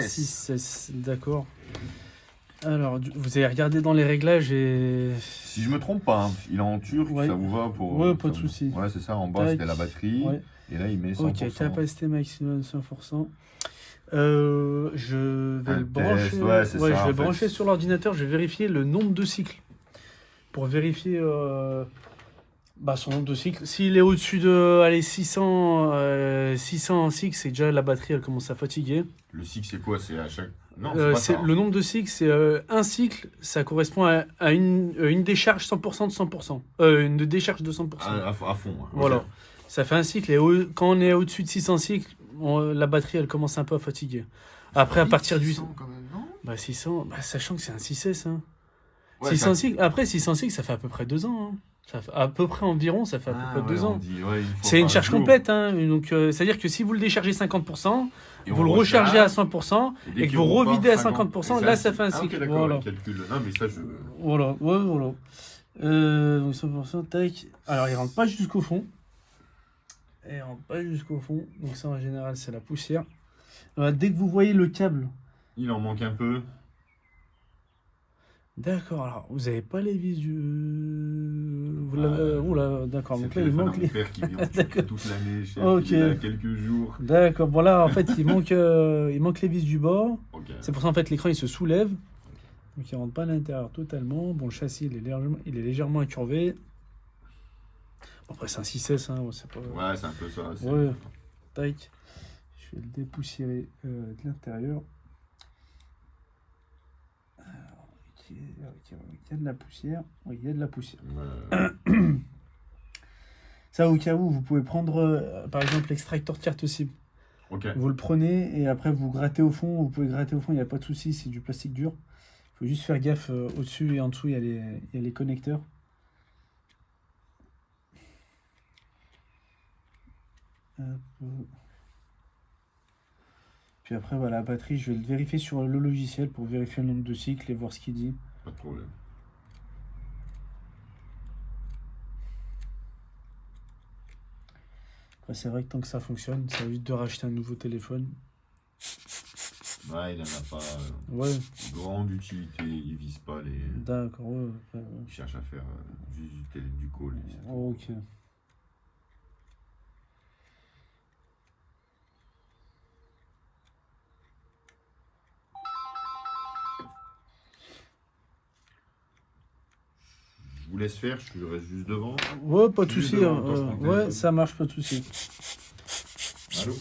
6, d'accord. Alors, vous avez regardé dans les réglages et... Si je me trompe pas, hein, il est en turc, Ouais. ça vous va pour... Ouais, pas de ça souci. Ouais, c'est ça, en bas Tac. c'était la batterie, Ouais. et là il met 100%. Ok, capacité maximum 100%. Je vais Un le brancher. test, ouais, c'est ça, je vais en le fait. brancher sur l'ordinateur. Je vais vérifier le nombre de cycles pour vérifier son nombre de cycles. S'il est au-dessus de 600 cycles, c'est déjà la batterie, elle commence à fatiguer. Le cycle c'est quoi? C'est à chaque... Non, c'est pas ça. Le nombre de cycles, c'est un cycle, ça correspond à une décharge 100% de 100%. Une décharge de 100%. À fond. Hein. Voilà. Ok. Ça fait un cycle. Et quand on est au-dessus de 600 cycles, la batterie, elle commence un peu à fatiguer. Après, à partir du... 600 quand même, non? 600, sachant que c'est un 6S. Hein. Ouais, 600 cycles, après, 600 cycles, ça fait à peu près 2 ans. Hein. Ça fait à peu près environ, ça fait à peu près 2 ans. C'est une charge complète. Hein. Donc, c'est-à-dire que si vous le déchargez 50%, vous le rechargez à 100%, et que vous revidez à 50%, là, ça fait un cycle. Ok, voilà. Calcul. Non, mais ça, je... Voilà, ouais, voilà. Donc 100%, tac. Alors, il rentre pas jusqu'au fond. Donc ça, en général, c'est la poussière. Dès que vous voyez le câble... Il en manque un peu. D'accord, alors, vous n'avez pas les vis du... Oula, d'accord. Donc là, il manque mon les... père qui vit en Turquie toute l'année, Ok. il a quelques jours. D'accord, voilà, en fait, il manque les vis du bord. Okay. C'est pour ça, en fait, l'écran, il se soulève. Donc, il ne rentre pas à l'intérieur totalement. Bon, le châssis, il est légèrement incurvé. Bon, après, c'est un 6S, hein, c'est pas... Ouais, c'est un peu ça. Ouais, tac. Je vais le dépoussiérer de l'intérieur. Il y a de la poussière. Oui, il y a de la poussière. Ça, au cas où, vous pouvez prendre, par exemple, l'extracteur de carte SIM. Okay. Vous le prenez et après, vous grattez au fond. Vous pouvez gratter au fond, il n'y a pas de souci, c'est du plastique dur. Il faut juste faire gaffe, au-dessus et en dessous, il y a les connecteurs. Puis après, voilà, la batterie, je vais le vérifier sur le logiciel pour vérifier le nombre de cycles et voir ce qu'il dit. Pas de problème. Après, c'est vrai que tant que ça fonctionne, ça évite de racheter un nouveau téléphone. Ouais, il n'en a pas grande utilité, il vise pas les... D'accord, ouais. Il cherche à faire juste du call. Ok. Je vous laisse faire, je reste juste devant. Ouais, pas de souci. Ouais, ça marche, pas de souci. Allô ?